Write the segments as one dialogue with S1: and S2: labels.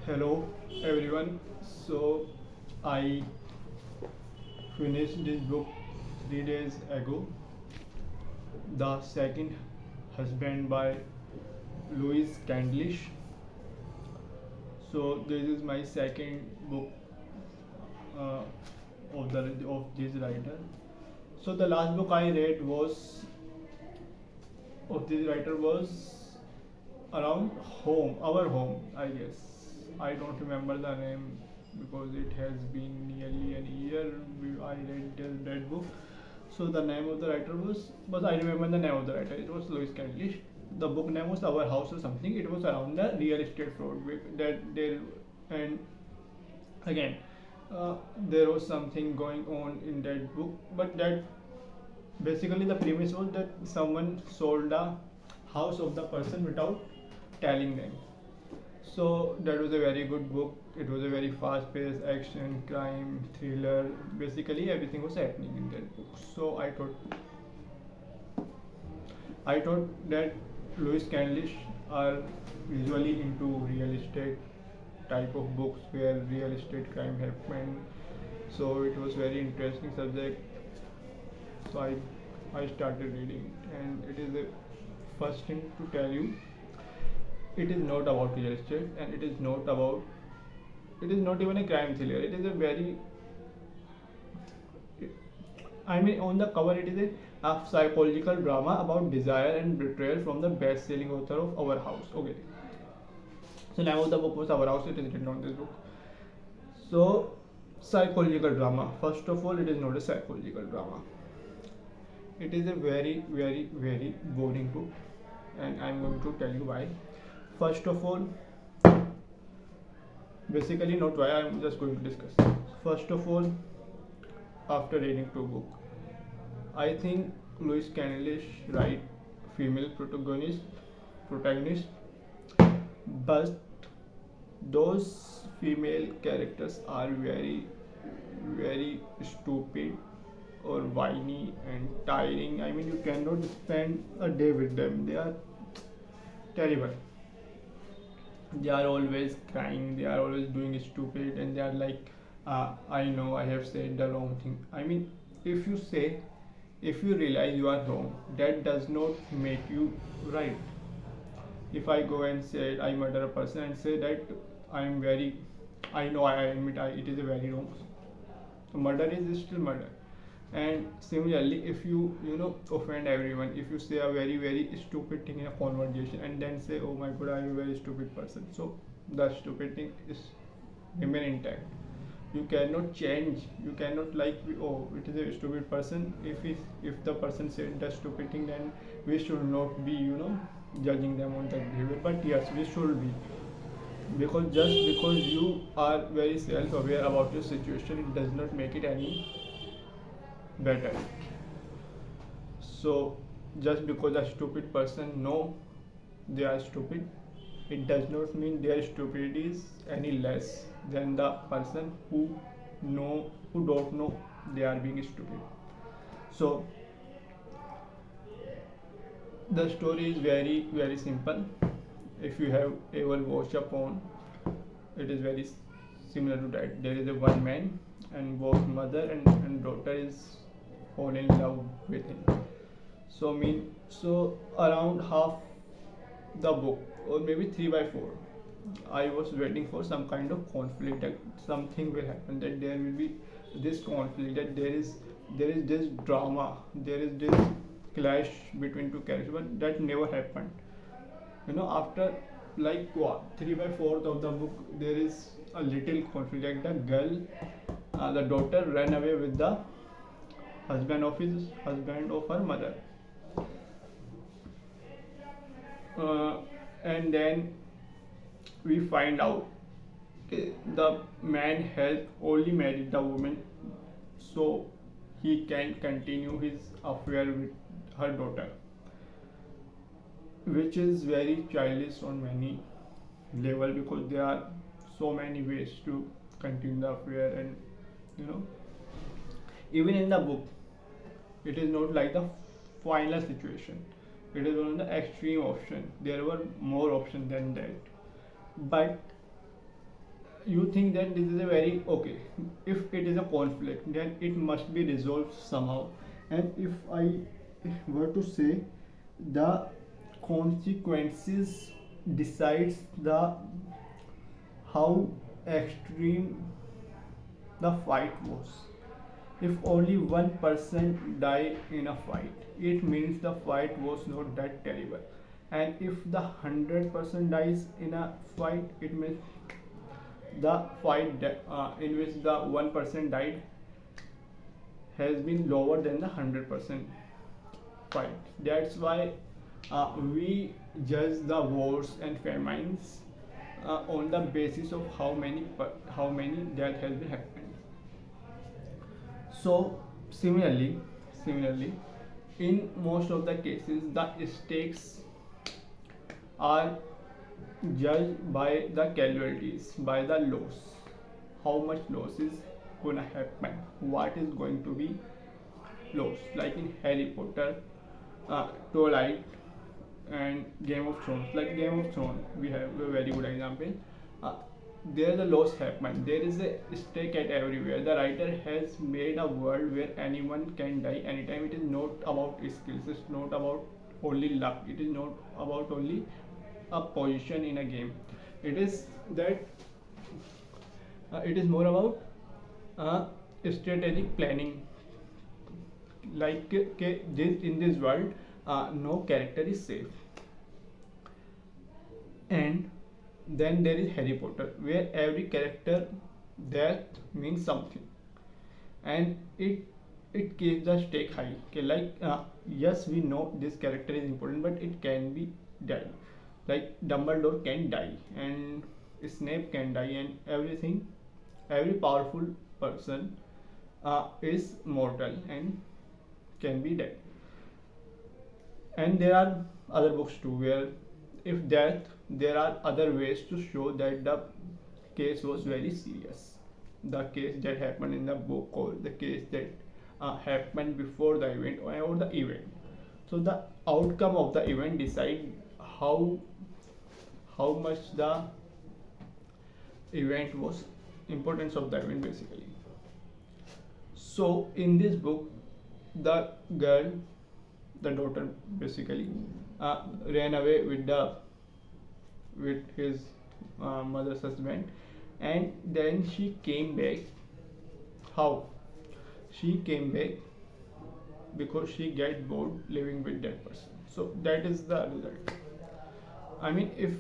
S1: Hello everyone. So I finished this book 3 days ago. The Second Husband by Louise Candlish. So this is my second book uh, of this writer. So the last book I read was of this writer was around home, our home, I guess. I don't remember the name because it has been nearly a year I read that book. So the name of the writer was I remember the name of the writer. It was Louis Candlish. The book name was Our House or something. It was around the real estate fraud that there and again there was something going on in that book, but that basically the premise was that someone sold the house of the person without telling them. So that was a very good book. It was a very fast-paced action, crime, thriller. Basically, everything was happening in that book. So I thought that Louis Candlish are usually into real estate type of books where real estate crime happened. So it was very interesting subject. So I started reading, and it is the first thing to tell you. It is not about real estate, and it is not even a crime thriller. It is a very, I mean, on the cover it is a psychological drama about desire and betrayal from the best-selling author of Our House. Okay, so name of the book was Our House. It is written on this book. So psychological drama. First of all, it is not a psychological drama. It is a very, very, very boring book, and I am going to tell you why. First of all, basically not why, I'm just going to discuss. First of all, after reading two books, I think Louis Candlish write female protagonist, but those female characters are very, very stupid or whiny and tiring. I mean, you cannot spend a day with them. They are terrible. They are always crying, they are always doing stupid, and they are like, I know I have said the wrong thing. I mean, if you realize you are wrong, that does not make you right. If I go and say I murder a person and say that I am very, I know I admit it is a very wrong, so murder is still murder. And similarly, if you offend everyone, if you say a very, very stupid thing in a conversation and then say, oh my god, I am a very stupid person, so the stupid thing is remain intact. You cannot change. You cannot like, oh, it is a stupid person. If the person said the stupid thing, then we should not be judging them on that behavior. But yes, we should be, because just because you are very self-aware about your situation, it does not make it any better. So just because a stupid person know they are stupid, it does not mean their stupidity is any less than the person who don't know they are being stupid. So the story is very, very simple. If you have ever watched a porn, it is very similar to that. There is a one man, and both mother and daughter is fall in love with him. So around half the book, or maybe 3/4, I was waiting for some kind of conflict, that something will happen, that there will be this conflict, that there is this drama, there is this clash between two characters, but that never happened. After like what 3/4 of the book, there is a little conflict. Like the girl, the daughter ran away with the husband of her mother, and then we find out the man has only married the woman so he can continue his affair with her daughter, which is very childish on many level, because there are so many ways to continue the affair. And even in the book, it is not like the final situation. It is on the extreme option. There were more options than that. But you think that this is a very okay, if it is a conflict then it must be resolved somehow. And if I were to say, the consequences decides the how extreme the fight was. If only one person died in a fight, it means the fight was not that terrible. And if the 100% dies in a fight, it means the in which the 1% died has been lower than the 100% fight. That's why we judge the wars and famines on the basis of how many death has been happened. So similarly, in most of the cases, the stakes are judged by the casualties, by the loss. How much loss is gonna happen? What is going to be lost? Like in Harry Potter, Twilight, and Game of Thrones. Like Game of Thrones, we have a very good example. Uh, there the loss happen. There is a stake at everywhere. The writer has made a world where anyone can die anytime. It is not about skills. It's not about only luck. It is not about only a position in a game. It is that it is more about uh, strategic planning. Like in this world, no character is safe. And then there is Harry Potter, where every character death means something, and it keeps the stake high. Okay, like yes, we know this character is important, but it can be dead. Like Dumbledore can die, and Snape can die, and everything. Every powerful person is mortal and can be dead. And there are other books too, where if death, there are other ways to show that the case was very serious. The case that happened in the book, or the case that happened before the event or the event. So the outcome of the event decide how much the event was, importance of the event basically. So in this book, the girl, the daughter basically, ran away with his mother's husband, and then she came back. How she came back? Because she get bored living with that person. So that is the result. I mean, if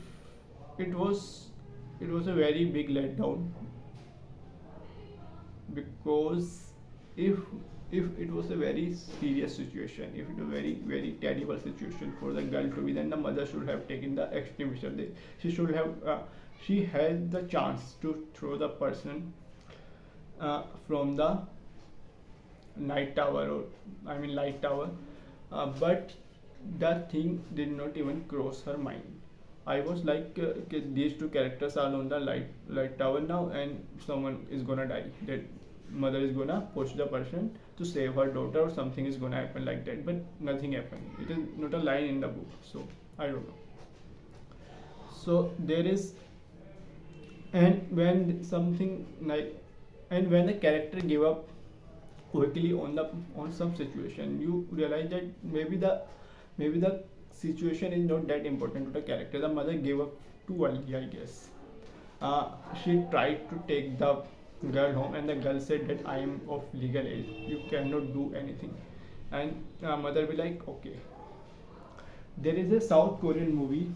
S1: it was it was a very big letdown, because if if it was a very serious situation, if it was a very terrible situation for the girl to be, then the mother should have taken the extreme measure. She should have she had the chance to throw the person from the night tower, or I mean light tower, but that thing did not even cross her mind. I was like, these two characters are on the light tower now, and someone is gonna die. That mother is gonna push the person to save her daughter, or something is gonna happen like that. But nothing happened. It is not a line in the book, so I don't know. So there is, and when something like, and when the character give up quickly on some situation, you realize that maybe the situation is not that important to the character. The mother gave up too early, I guess. She tried to take the girl home, and the girl said that I am of legal age, you cannot do anything. And mother be like, okay. There is a South Korean movie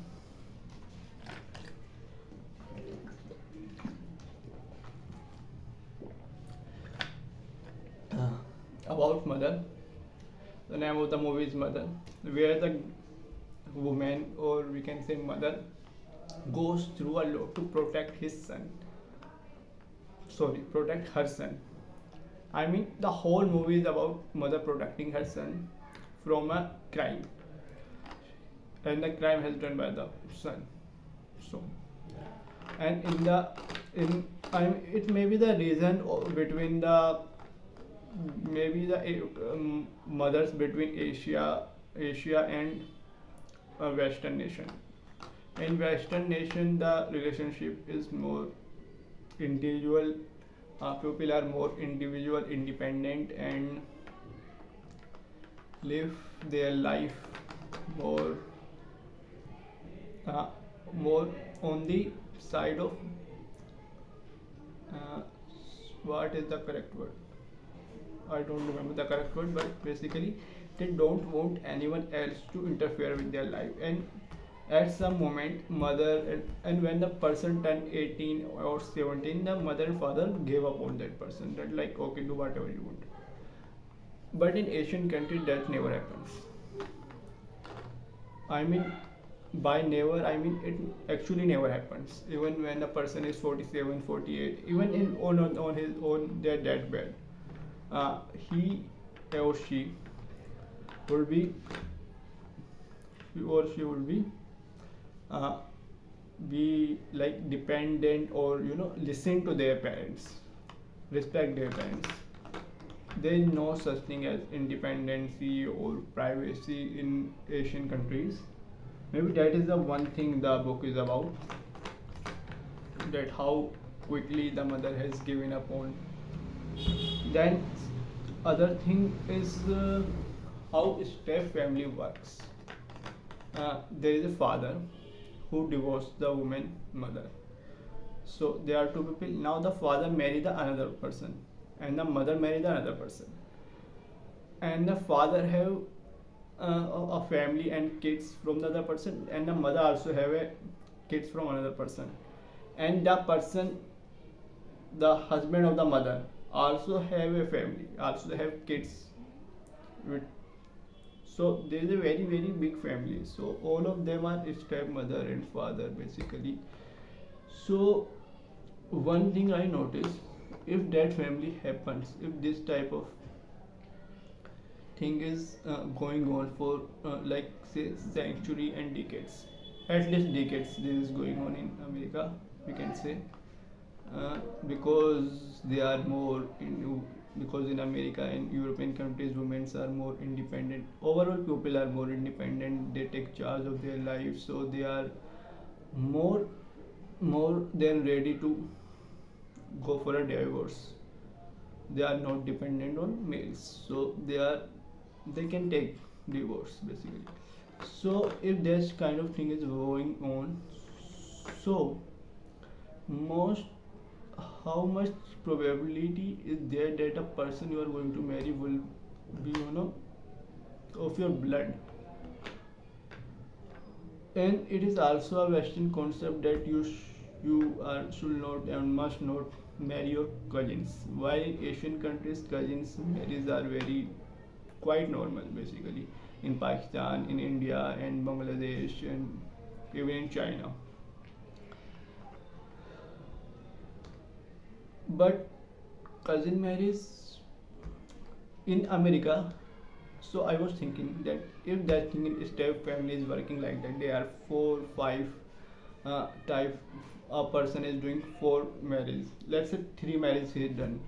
S1: about mother. The name of the movie is Mother, where the woman, or we can say mother, goes through a lot to protect his son. Sorry, protect her son. I mean, the whole movie is about mother protecting her son from a crime, and the crime has done by the son. So, and it may be the reason between the maybe the mothers between Asia and a Western nation. In Western nation, the relationship is more individual people are more individual, independent, and live their life more uh, more on the side of uh, what is the correct word? I don't remember the correct word, but basically they don't want anyone else to interfere with their life. And at some moment, mother and when the person turned 18 or 17, the mother and father gave up on that person. That like, okay, do whatever you want. But in Asian country, that never happens. I mean, by never, I mean it actually never happens. Even when a person is 47, 48, even in on his own their deathbed, he or she will be he or she will uh, be like dependent, or listen to their parents, respect their parents. There is no such thing as independency or privacy in Asian countries. Maybe that is the one thing the book is about, that how quickly the mother has given up on. Then other thing is how step family works. There is a father who divorced the woman mother. So there are two people. Now the father married the another person, and the mother married the another person. And the father have a family and kids from the other person, and the mother also have a kids from another person. And the person, the husband of the mother, also have a family, also have kids with. So there is a very very big family. So all of them are stepmother and father basically. So one thing I noticed, if that family happens, if this type of thing is going on for like say century and decades, at least decades, this is going on in America, we can say, because they are more in, because in America and European countries women are more independent, overall people are more independent, they take charge of their lives, so they are more more than ready to go for a divorce. They are not dependent on males, so they can take divorce basically. So if this kind of thing is going on, so most how much probability is there that a person you are going to marry will be of your blood? And it is also a Western concept that you are should not and must not marry your cousins. While in Asian countries, cousins marriages are very quite normal basically. In Pakistan, in India, and Bangladesh, and even in China. But cousin marriage in America. So I was thinking that if that thing in step family is working like that, they are 4, 5 type. A person is doing 4 marriages. Let's say 3 marriages is done.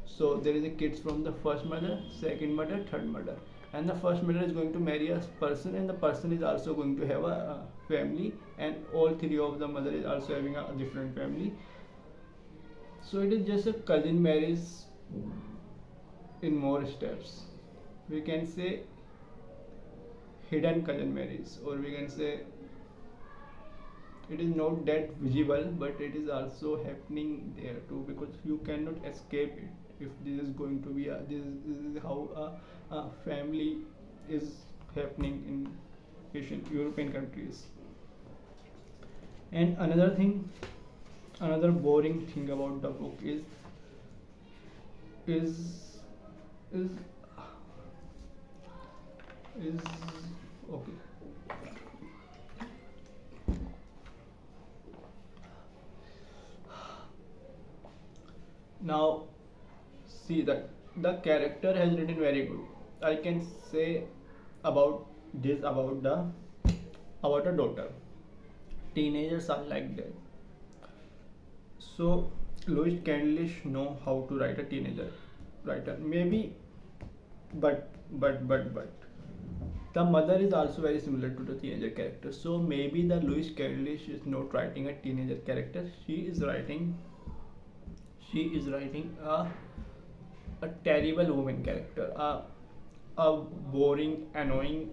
S1: So there is a kids from the first mother, second mother, third mother, and the first mother is going to marry a person, and the person is also going to have a family, and all three of the mother is also having a different family. So it is just a cousin marriage in more steps. We can say hidden cousin marriage, or we can say it is not that visible, but it is also happening there too, because you cannot escape it. If this is going to be this is how a family is happening in Asian European countries. And another thing, another boring thing about the book is is is okay. Now see that the character has written very good. I can say about this, about a daughter. Teenagers are like that. So Louise Candlish know how to write a teenager writer. Maybe, but the mother is also very similar to the teenager character. So maybe the Louise Candlish is not writing a teenager character. She is writing she is writing a terrible woman character, a boring, annoying,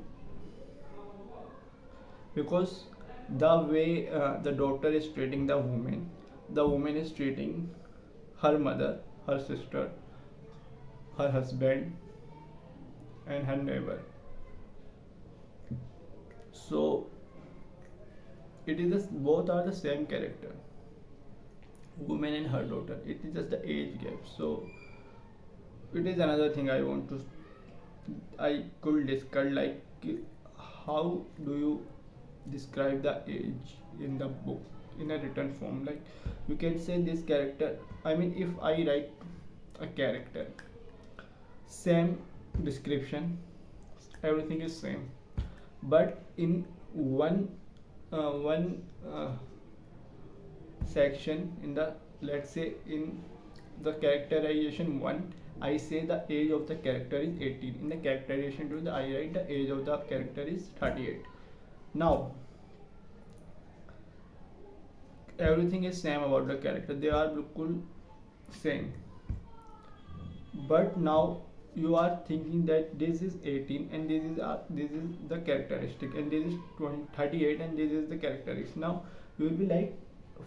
S1: because the way the doctor is treating the woman is treating her mother, her sister, her husband, and her neighbor. So it is this, both are the same character, woman and her daughter. It is just the age gap. So it is another thing I could discuss, like how do you describe the age in the book in a written form. Like you can say this character, I mean, if I write a character, same description, everything is same, but in one section, in the, let's say, in the characterization 1, I say the age of the character is 18. In the characterization 2, I write the age of the character is 38. Now everything is same about the character, they are bilkul same, but now you are thinking that this is 18 and this is the characteristic, and this is 38 and this is the characteristic. Now you will be like,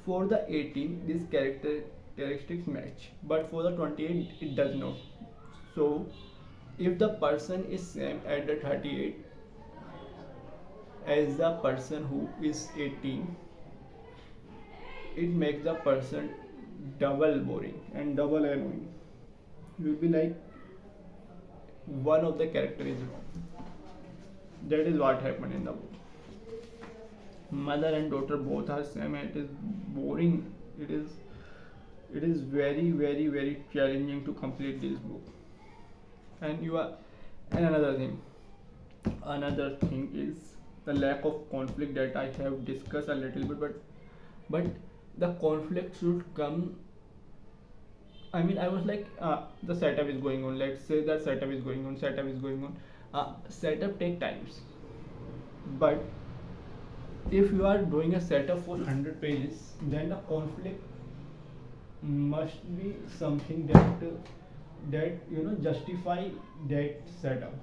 S1: for the 18 these characteristics match, but for the 28 it does not. So if the person is same at the 38 as the person who is 18, it makes the person double boring and double annoying. You will be like, one of the character is wrong. That is what happened in the book. Mother and daughter both are same, and it is boring. It is very, very, very challenging to complete this book. And you are, and another thing is the lack of conflict that I have discussed a little bit, but the conflict should come. I mean, I was like, the setup is going on. Let's say that setup is going on. Setup take times, but if you are doing a setup for 100 pages, then the conflict must be something that justify that setup.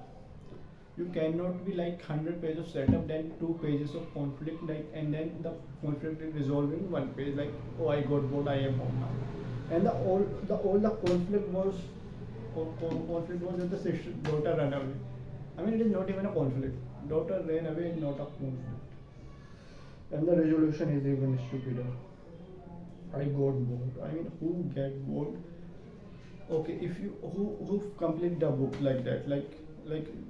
S1: You cannot be like 100 pages of setup, then 2 pages of conflict, like, and then the conflict is resolved in 1 page. Like, oh, I got bored, I am home now. And the conflict was that the sister daughter ran away. I mean, it is not even a conflict. Daughter ran away, not a conflict. And the resolution is even stupider. I got bored. I mean, who get bored? Okay, if you who complete the book like that, like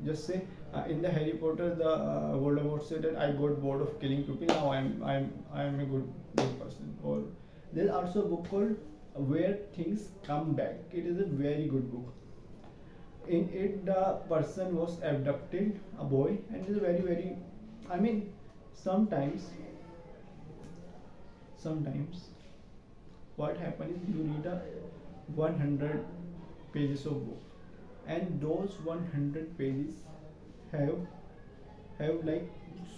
S1: just say, in the Harry Potter, the Voldemort said that I got bored of killing people. Now I'm a good person. Or there's also a book called Where Things Come Back. It is a very good book. In it, the person was abducted, a boy, and it is very, very. I mean, sometimes what happens is you read a 100 pages of book, and those 100 pages have like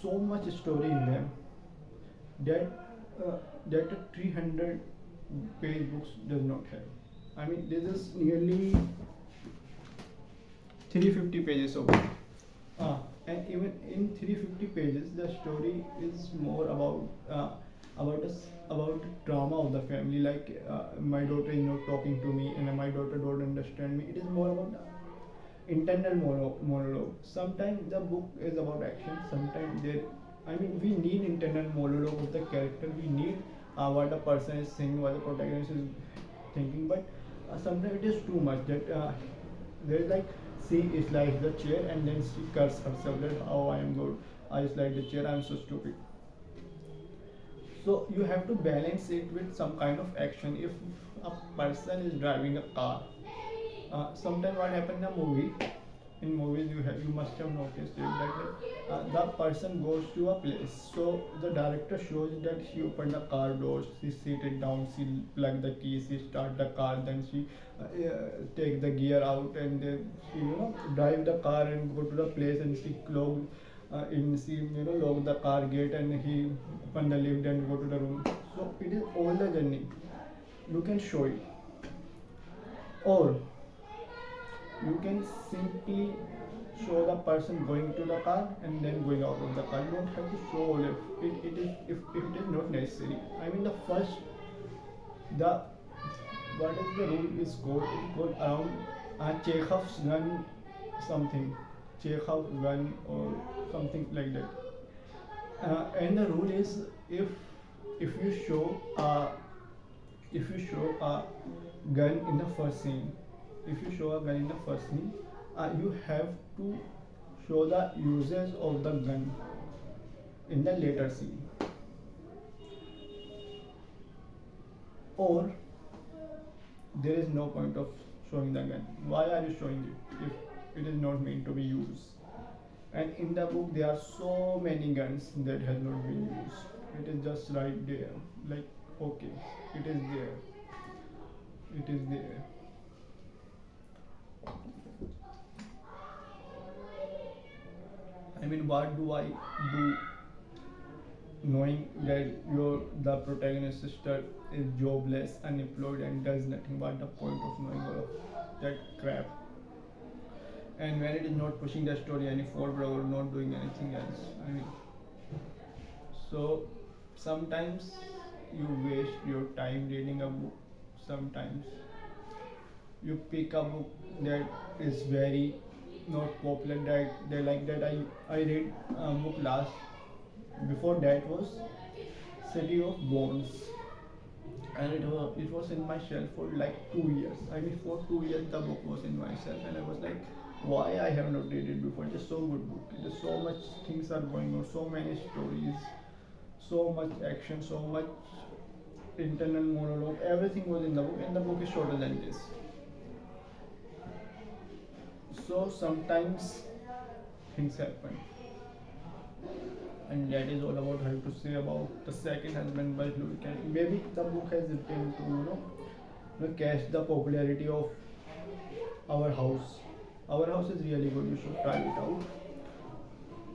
S1: so much story in them that a 300 page books does not have. I mean, this is nearly 350 pages of book. And even in 350 pages, the story is more about the drama of the family. Like, my daughter is not talking to me, and my daughter don't understand me. It is more about the internal monologue. Sometimes the book is about action. Sometimes we need internal monologue of the character. We need what the person is saying, what the protagonist is thinking. But sometimes it is too much that there is like, she is like the chair, and then she curses herself that, oh, I am good, I is like the chair, I am so stupid. So you have to balance it with some kind of action. If a person is driving a car, sometimes what happens in movies, you must have noticed it, that the person goes to a place. So the director shows that she opened the car doors, she seated down, she plugged the key, she start the car, then she take the gear out, and then she drive the car and go to the place, and she lock the car gate, and he open the lift and go to the room. So it is all the journey. You can show it, Or you can simply show the person going to the car and then going out of the car. You don't have to show all if it is not necessary. I mean the first the what is the rule is called? It's called around Chekhov's gun something, Chekhov's gun or something like that. And the rule is if you show a gun in the first scene, if you show a gun in the first scene, you have to show the uses of the gun in the later scene. Or there is no point of showing the gun. Why are you showing it if it is not meant to be used? And in the book there are so many guns that have not been used. It is just right there. Like okay, it is there. It is there. I mean, what do I do knowing that the protagonist sister is jobless, unemployed, and does nothing? What the point of knowing all of that crap? And when it is not pushing the story any forward or not doing anything else, I mean, so sometimes you waste your time reading a book. Sometimes you pick a book that is very not popular, that they like that. I read a book last, before that was City of Bones, and it was in my shelf for like 2 years. I mean, for 2 years the book was in my shelf, and I was like, why I have not read it before? It is so good book. It is so much things are going on, so many stories, so much action, so much internal monologue. Everything was in the book, and the book is shorter than this. So sometimes things happen, and that is all about I have to say about the second husband by Louis Cannon. Maybe the book has written to catch the popularity of our house. Our house is really good. You should try it out.